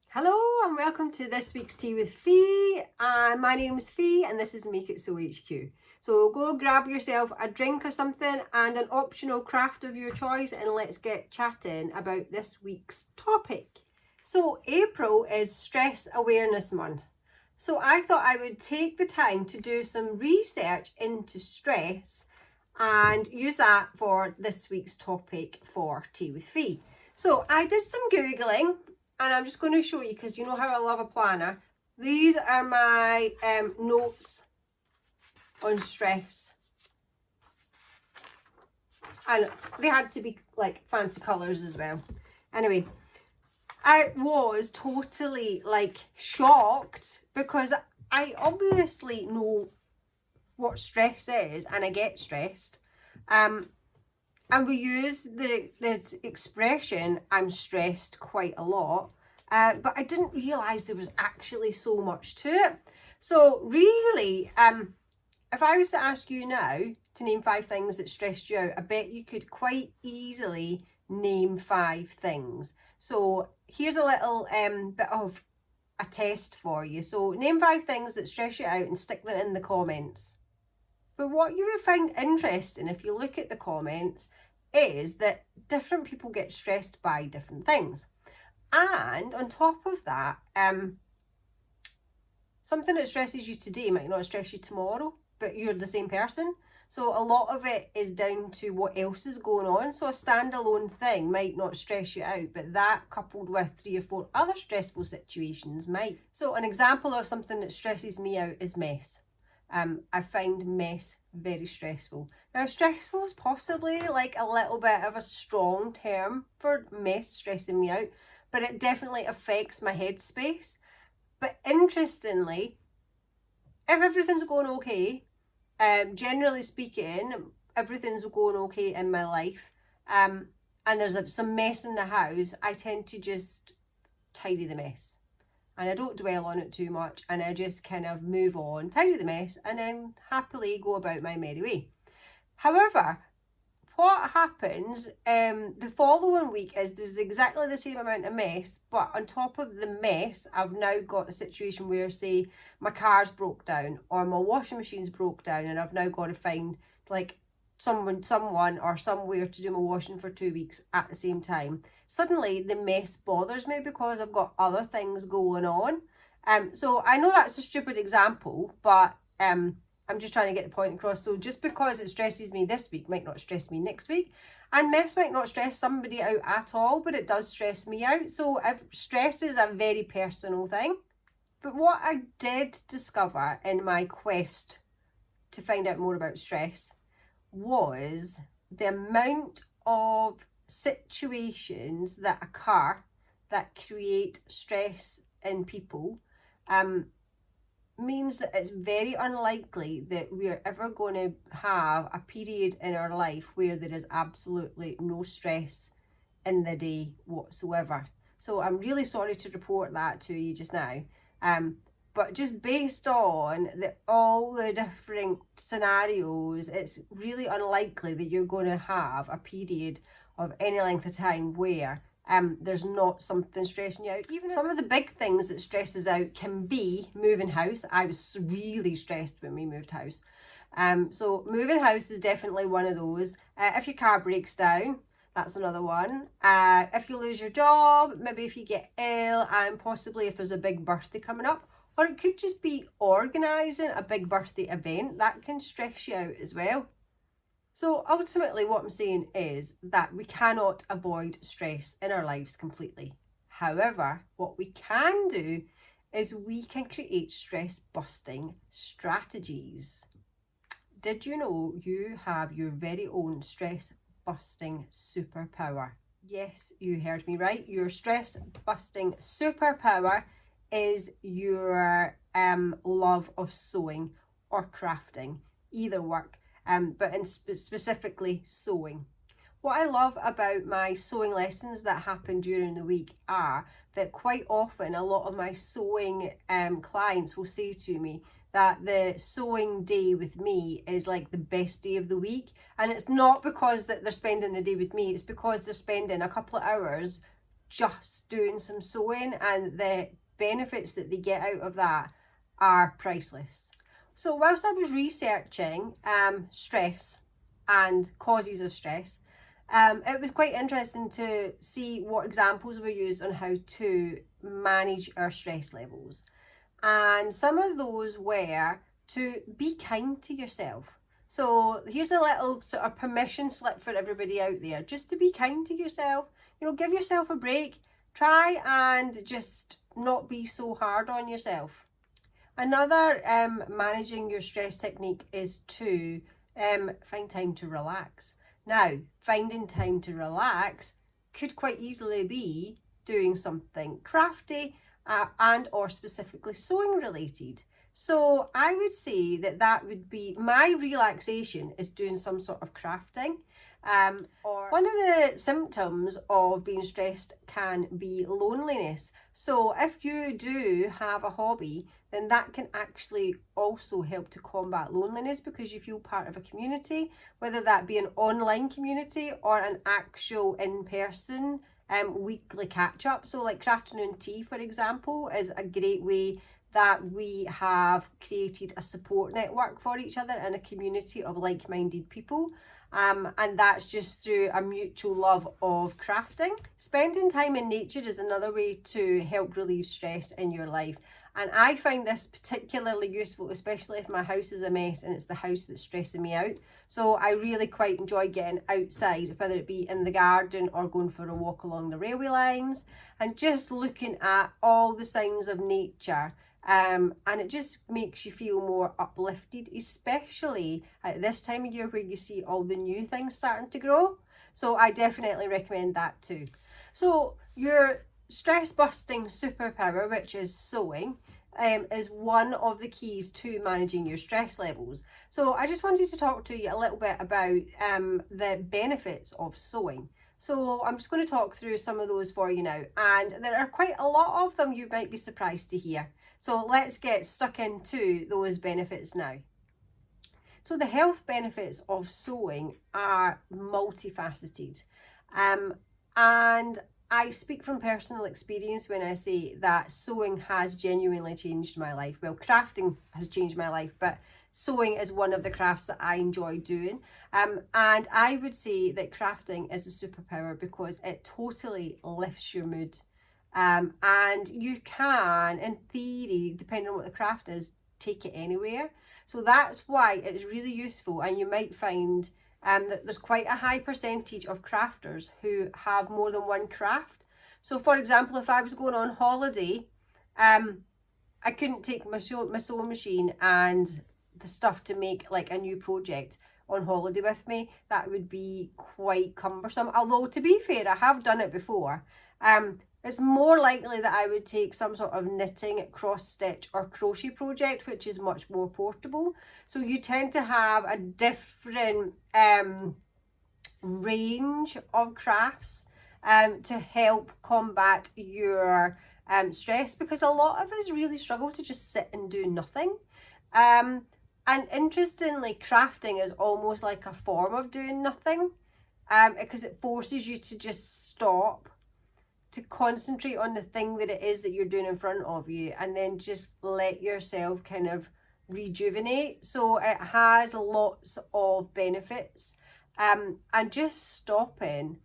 Hello and welcome to this week's Tea with Fee. My name is Fee and this is Make It So HQ. So go grab yourself a drink or something and an optional craft of your choice and let's get chatting about this week's topic. So April is Stress Awareness Month. So I thought I would take the time to do some research into stress and use that for this week's topic for Tea with Fee. So I did some Googling and I'm just going to show you, because you know how I love a planner. These are my notes on stress. And they had to be like fancy colours as well. Anyway, I was totally like shocked because I obviously know what stress is and I get stressed. And we use this expression, I'm stressed, quite a lot. But I didn't realise there was actually so much to it. So really, if I was to ask you now to name 5 things that stressed you out, I bet you could quite easily name 5 things. So here's a little bit of a test for you. So name 5 things that stress you out and stick them in the comments. But what you would find interesting if you look at the comments is that different people get stressed by different things. And on top of that, something that stresses you today might not stress you tomorrow, but you're the same person. So a lot of it is down to what else is going on. So a standalone thing might not stress you out, but that coupled with 3 or 4 other stressful situations might. So an example of something that stresses me out is mess. I find mess very stressful. Now, stressful is possibly like a little bit of a strong term for mess stressing me out, but it definitely affects my headspace. But interestingly, if everything's going okay, generally speaking, everything's going okay in my life, and there's some mess in the house, I tend to just tidy the mess. And I don't dwell on it too much, and I just kind of move on, tidy the mess, and then happily go about my merry way. However, what happens the following week is there's exactly the same amount of mess, but on top of the mess, I've now got a situation where, say, my car's broke down or my washing machine's broke down, and I've now got to find like someone or somewhere to do my washing for 2 weeks at the same time. Suddenly the mess bothers me because I've got other things going on. So I know that's a stupid example, but I'm just trying to get the point across. So just because it stresses me this week might not stress me next week, and mess might not stress somebody out at all, but it does stress me out. So stress is a very personal thing. But what I did discover in my quest to find out more about stress was the amount of situations that occur that create stress in people means that it's very unlikely that we're ever going to have a period in our life where there is absolutely no stress in the day whatsoever. So I'm really sorry to report that to you just now. But just based on all the different scenarios, it's really unlikely that you're going to have a period of any length of time where there's not something stressing you out. Even some of the big things that stresses out can be moving house. I was really stressed when we moved house. So moving house is definitely one of those. If your car breaks down, that's another one. If you lose your job, maybe if you get ill, and possibly if there's a big birthday coming up, or it could just be organising a big birthday event, that can stress you out as well. So ultimately what I'm saying is that we cannot avoid stress in our lives completely. However, what we can do is we can create stress busting strategies. Did you know you have your very own stress busting superpower? Yes, you heard me right. Your stress busting superpower is your love of sewing or crafting. Either work, but specifically sewing. What I love about my sewing lessons that happen during the week are that quite often a lot of my sewing clients will say to me that the sewing day with me is like the best day of the week. And it's not because that they're spending the day with me, it's because they're spending a couple of hours just doing some sewing, and the benefits that they get out of that are priceless. So whilst I was researching stress and causes of stress, it was quite interesting to see what examples were used on how to manage our stress levels. And some of those were to be kind to yourself. So here's a little sort of permission slip for everybody out there, just to be kind to yourself. You know, give yourself a break. Try and just not be so hard on yourself. Another managing your stress technique is to find time to relax. Now, finding time to relax could quite easily be doing something crafty and or specifically sewing related. So I would say that would be my relaxation, is doing some sort of crafting. Or one of the symptoms of being stressed can be loneliness. So if you do have a hobby, then that can actually also help to combat loneliness, because you feel part of a community, whether that be an online community or an actual in-person weekly catch-up. So like Crafternoon Tea, for example, is a great way that we have created a support network for each other and a community of like-minded people. And that's just through a mutual love of crafting. Spending time in nature is another way to help relieve stress in your life. And I find this particularly useful, especially if my house is a mess and it's the house that's stressing me out. So I really quite enjoy getting outside, whether it be in the garden or going for a walk along the railway lines, and just looking at all the signs of nature. And it just makes you feel more uplifted, especially at this time of year where you see all the new things starting to grow. So I definitely recommend that too. So your stress busting superpower, which is sewing, is one of the keys to managing your stress levels. So I just wanted to talk to you a little bit about the benefits of sewing. So I'm just going to talk through some of those for you now, and there are quite a lot of them you might be surprised to hear. So let's get stuck into those benefits now. So the health benefits of sewing are multifaceted. And I speak from personal experience when I say that sewing has genuinely changed my life. Well, crafting has changed my life, but sewing is one of the crafts that I enjoy doing. And I would say that crafting is a superpower because it totally lifts your mood. And you can, in theory, depending on what the craft is, take it anywhere. So that's why it's really useful, and you might find that there's quite a high percentage of crafters who have more than one craft. So for example, if I was going on holiday, I couldn't take my sewing machine and the stuff to make like a new project on holiday with me. That would be quite cumbersome, although to be fair, I have done it before. It's more likely that I would take some sort of knitting, cross stitch or crochet project, which is much more portable. So you tend to have a different range of crafts to help combat your stress, because a lot of us really struggle to just sit and do nothing. And interestingly, crafting is almost like a form of doing nothing, because it forces you to just stop, to concentrate on the thing that it is that you're doing in front of you, and then just let yourself kind of rejuvenate. So it has lots of benefits. And just stopping,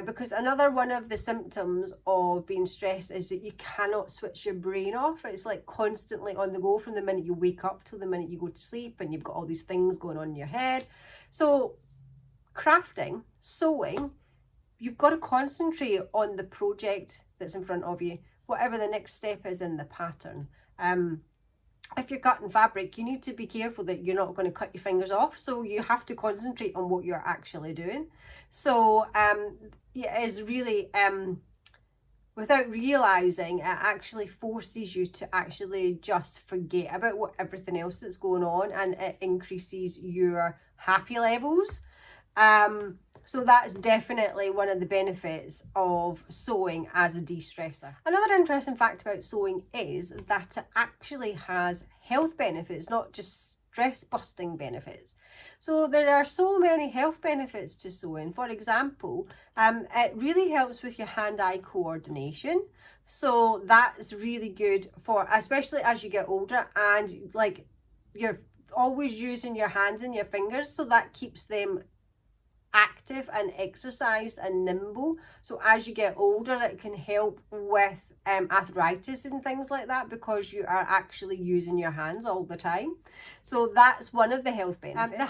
because another one of the symptoms of being stressed is that you cannot switch your brain off. It's like constantly on the go from the minute you wake up till the minute you go to sleep, and you've got all these things going on in your head. So crafting, sewing, you've got to concentrate on the project that's in front of you, whatever the next step is in the pattern. If you're cutting fabric, you need to be careful that you're not going to cut your fingers off. So you have to concentrate on what you're actually doing. So it is really, without realising, it actually forces you to actually just forget about everything else that's going on, and it increases your happy levels. So that's definitely one of the benefits of sewing as a de-stressor. Another interesting fact about sewing is that it actually has health benefits, not just stress busting benefits. So there are so many health benefits to sewing. For example, it really helps with your hand-eye coordination. So that's really good for, especially as you get older and like you're always using your hands and your fingers, so that keeps them active and exercised and nimble. So as you get older, it can help with arthritis and things like that, because you are actually using your hands all the time. So that's one of the health benefits. The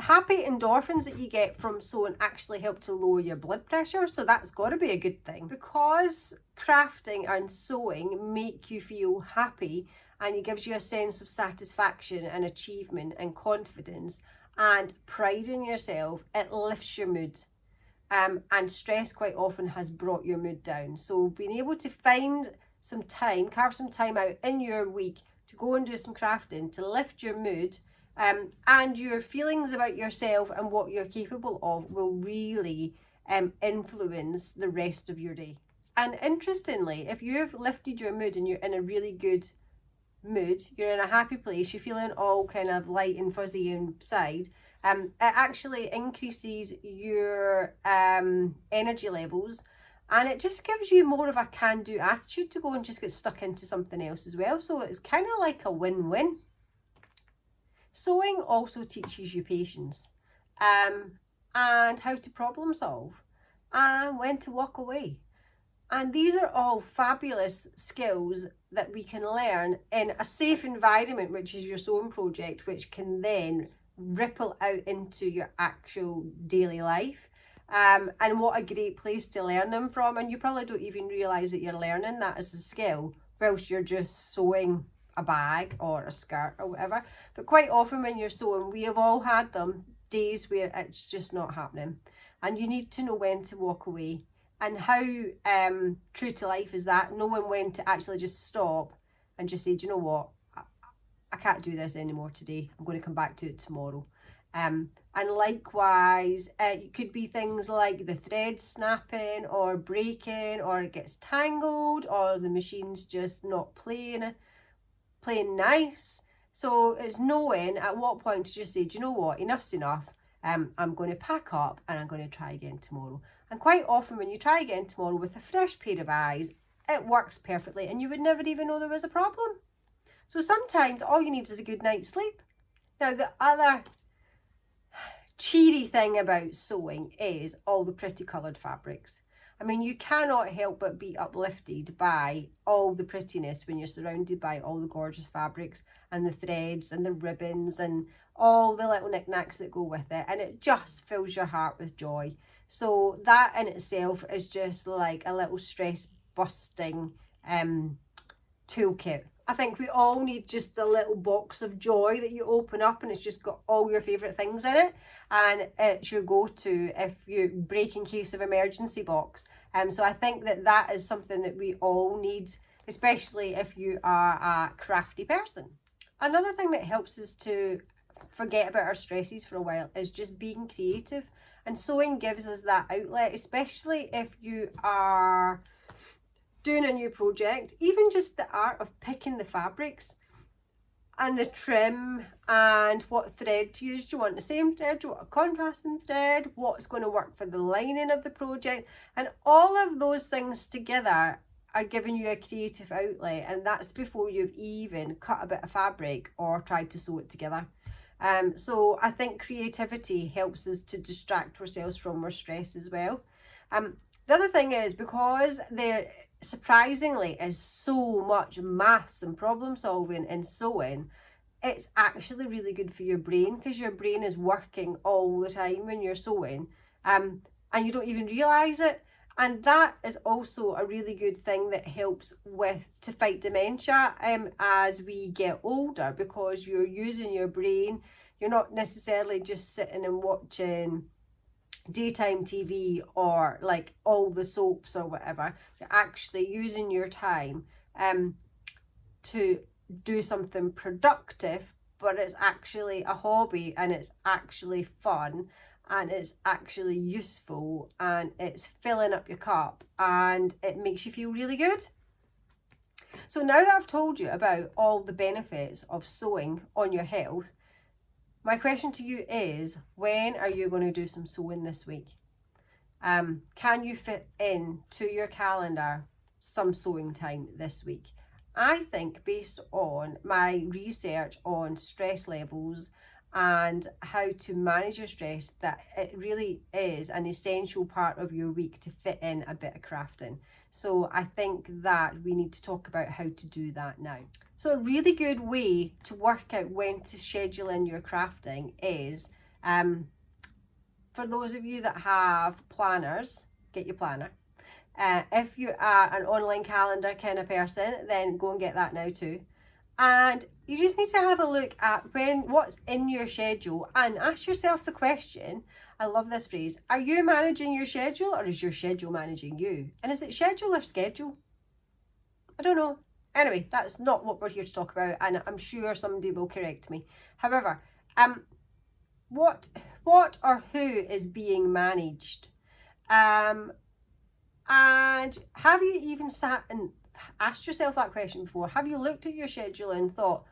happy endorphins that you get from sewing actually help to lower your blood pressure, so that's got to be a good thing. Because crafting and sewing make you feel happy and it gives you a sense of satisfaction and achievement and confidence and pride in yourself, it lifts your mood. And stress quite often has brought your mood down. So being able to find some time, carve some time out in your week to go and do some crafting to lift your mood, and your feelings about yourself and what you're capable of will really influence the rest of your day. And interestingly, if you've lifted your mood and you're in a really good mood, you're in a happy place, you're feeling all kind of light and fuzzy inside, it actually increases your energy levels, and it just gives you more of a can-do attitude to go and just get stuck into something else as well. So it's kind of like a win-win. Sewing also teaches you patience, and how to problem solve and when to walk away. And these are all fabulous skills that we can learn in a safe environment, which is your sewing project, which can then ripple out into your actual daily life. And what a great place to learn them from. And you probably don't even realise that you're learning that as a skill whilst you're just sewing a bag or a skirt or whatever. But quite often when you're sewing, we have all had them days where it's just not happening. And you need to know when to walk away. And how true to life is that, knowing when to actually just stop and just say, do you know what, I can't do this anymore today. I'm going to come back to it tomorrow. And likewise, it could be things like the thread snapping or breaking, or it gets tangled, or the machine's just not playing nice. So it's knowing at what point to just say, do you know what, enough's enough. I'm going to pack up and I'm going to try again tomorrow. And quite often when you try again tomorrow with a fresh pair of eyes, it works perfectly and you would never even know there was a problem. So sometimes all you need is a good night's sleep. Now, the other cheery thing about sewing is all the pretty coloured fabrics. I mean, you cannot help but be uplifted by all the prettiness when you're surrounded by all the gorgeous fabrics and the threads and the ribbons and all the little knickknacks that go with it. And it just fills your heart with joy. So that in itself is just like a little stress busting toolkit. I think we all need just a little box of joy that you open up and it's just got all your favourite things in it, and it's your go-to if you break in case of emergency box. So I think that is something that we all need, especially if you are a crafty person. Another thing that helps us to forget about our stresses for a while is just being creative, and sewing gives us that outlet, especially if you are doing a new project. Even just the art of picking the fabrics and the trim and what thread to use. Do you want the same thread? Do you want a contrasting thread? What's going to work for the lining of the project? And all of those things together are giving you a creative outlet, and that's before you've even cut a bit of fabric or tried to sew it together. So I think creativity helps us to distract ourselves from our stress as well. The other thing is, because there surprisingly is so much maths and problem solving in sewing, it's actually really good for your brain, because your brain is working all the time when you're sewing, and you don't even realise it. And that is also a really good thing that helps to fight dementia as we get older, because you're using your brain. You're not necessarily just sitting and watching daytime TV or like all the soaps or whatever. You're actually using your time to do something productive, but it's actually a hobby and it's actually fun, and it's actually useful and it's filling up your cup and it makes you feel really good. So now that I've told you about all the benefits of sewing on your health, my question to you is, when are you going to do some sewing this week? Can you fit in to your calendar some sewing time this week? I think, based on my research on stress levels and how to manage your stress, that it really is an essential part of your week to fit in a bit of crafting. So I think that we need to talk about how to do that now. So a really good way to work out when to schedule in your crafting is, for those of you that have planners, get your planner. If you are an online calendar kind of person, then go and get that now too. And you just need to have a look at what's in your schedule and ask yourself the question, I love this phrase, are you managing your schedule or is your schedule managing you? And is it schedule or schedule? I don't know. Anyway, that's not what we're here to talk about, and I'm sure somebody will correct me. However, what or who is being managed? And have you even sat and asked yourself that question before? Have you looked at your schedule and thought,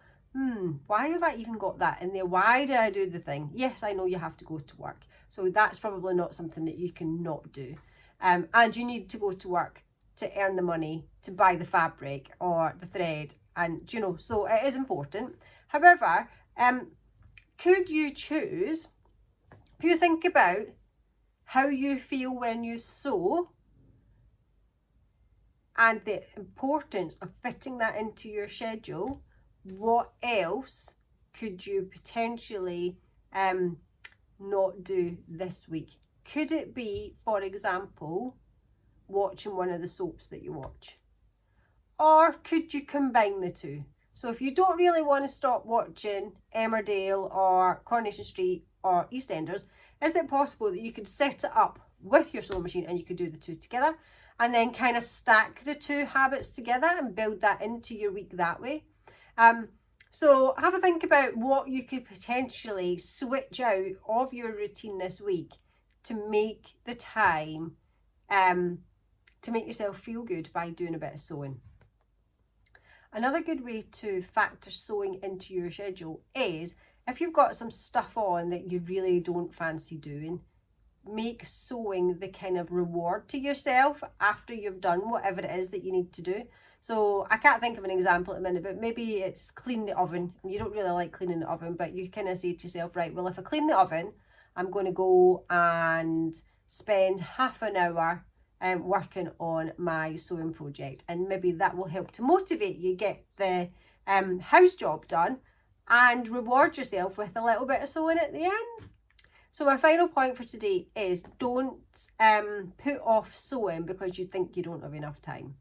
why have I even got that in there? Why do I do the thing? Yes, I know you have to go to work, so that's probably not something that you can not do. And you need to go to work to earn the money to buy the fabric or the thread, and so it is important. However, could you choose, if you think about how you feel when you sew and the importance of fitting that into your schedule, what else could you potentially not do this week? Could it be, for example, watching one of the soaps that you watch? Or could you combine the two? So if you don't really want to stop watching Emmerdale or Coronation Street or EastEnders, is it possible that you could set it up with your sewing machine and you could do the two together and then kind of stack the two habits together and build that into your week that way? So have a think about what you could potentially switch out of your routine this week to make the time, to make yourself feel good by doing a bit of sewing. Another good way to factor sewing into your schedule is, if you've got some stuff on that you really don't fancy doing, make sewing the kind of reward to yourself after you've done whatever it is that you need to do. So I can't think of an example at the minute, but maybe it's clean the oven. You don't really like cleaning the oven, but you kind of say to yourself, right, well, if I clean the oven, I'm going to go and spend half an hour working on my sewing project, and maybe that will help to motivate you, get the house job done and reward yourself with a little bit of sewing at the end. So my final point for today is, don't put off sewing because you think you don't have enough time.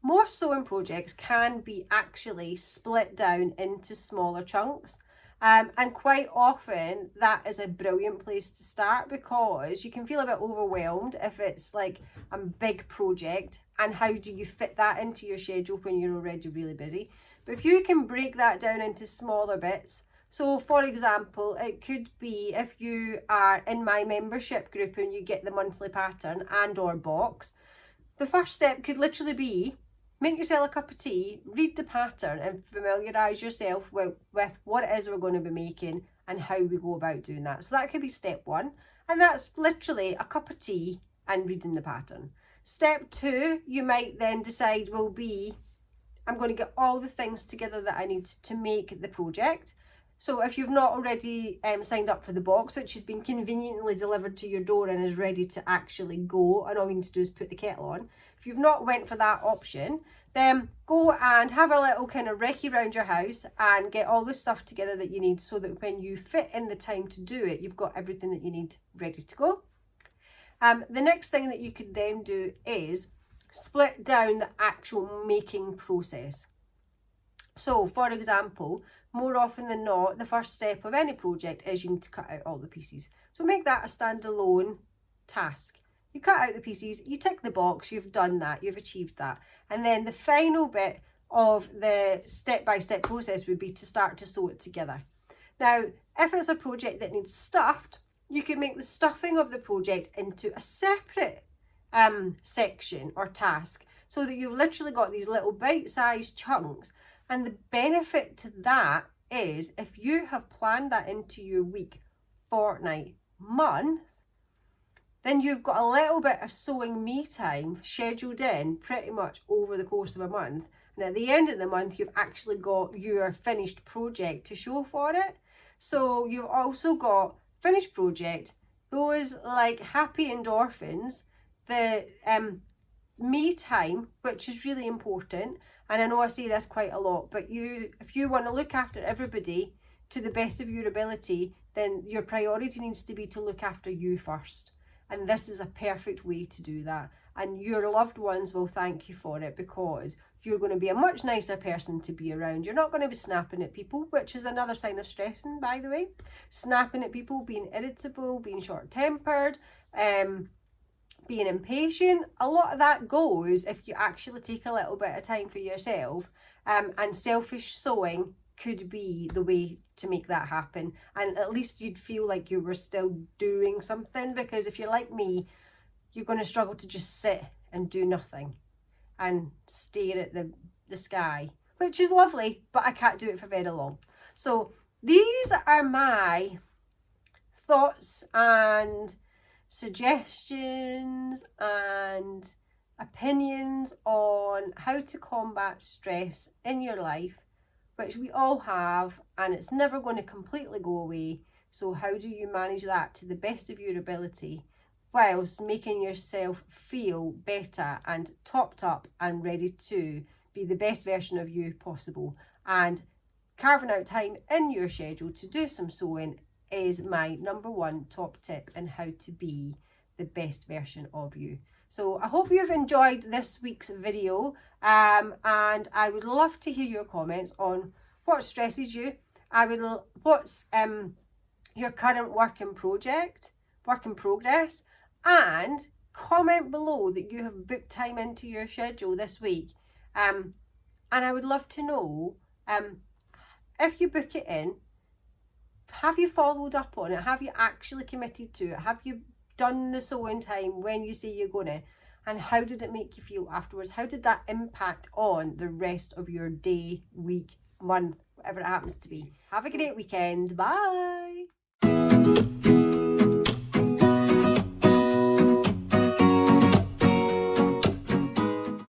More sewing projects can be actually split down into smaller chunks. And quite often that is a brilliant place to start, because you can feel a bit overwhelmed if it's like a big project, and how do you fit that into your schedule when you're already really busy. But if you can break that down into smaller bits, so for example, it could be, if you are in my membership group and you get the monthly pattern and or box, the first step could literally be, make yourself a cup of tea, read the pattern and familiarise yourself with what it is we're going to be making and how we go about doing that. So that could be step one, and that's literally a cup of tea and reading the pattern. Step two, you might then decide, will be, I'm going to get all the things together that I need to make the project. So if you've not already signed up for the box, which has been conveniently delivered to your door and is ready to actually go, and all you need to do is put the kettle on. If you've not went for that option, then go and have a little kind of recce around your house and get all the stuff together that you need, so that when you fit in the time to do it, you've got everything that you need ready to go. The next thing that you could then do is split down the actual making process. So for example, more often than not, the first step of any project is you need to cut out all the pieces. So make that a standalone task. You cut out the pieces, you tick the box, you've done that, you've achieved that. And then the final bit of the step-by-step process would be to start to sew it together. Now, if it's a project that needs stuffed, you could make the stuffing of the project into a separate section or task, so that you've literally got these little bite-sized chunks. And the benefit to that is, if you have planned that into your week, fortnight, month, then you've got a little bit of sewing me time scheduled in pretty much over the course of a month. And at the end of the month, you've actually got your finished project to show for it. So you've also got finished project, those like happy endorphins, the me time, which is really important. And I know I say this quite a lot, but if you want to look after everybody to the best of your ability, then your priority needs to be to look after you first. And this is a perfect way to do that. And your loved ones will thank you for it, because you're going to be a much nicer person to be around. You're not going to be snapping at people, which is another sign of stressing, by the way. Snapping at people, being irritable, being short-tempered, being impatient. A lot of that goes if you actually take a little bit of time for yourself, and selfish sewing could be the way to make that happen. And at least you'd feel like you were still doing something, because if you're like me, you're going to struggle to just sit and do nothing and stare at the sky, which is lovely, but I can't do it for very long. So these are my thoughts and suggestions and opinions on how to combat stress in your life, which we all have, and it's never going to completely go away. So how do you manage that to the best of your ability, whilst making yourself feel better and topped up and ready to be the best version of you possible? And carving out time in your schedule to do some sewing is my number one top tip in how to be the best version of you. So I hope you've enjoyed this week's video, and I would love to hear your comments on what stresses you. What's your current work in progress, and comment below that you have booked time into your schedule this week. And I would love to know, if you book it in, have you followed up on it? Have you actually committed to it? Have you done the sewing time when you say you're gonna? And how did it make you feel afterwards? How did that impact on the rest of your day, week, month, whatever it happens to be? Have a great weekend. Bye.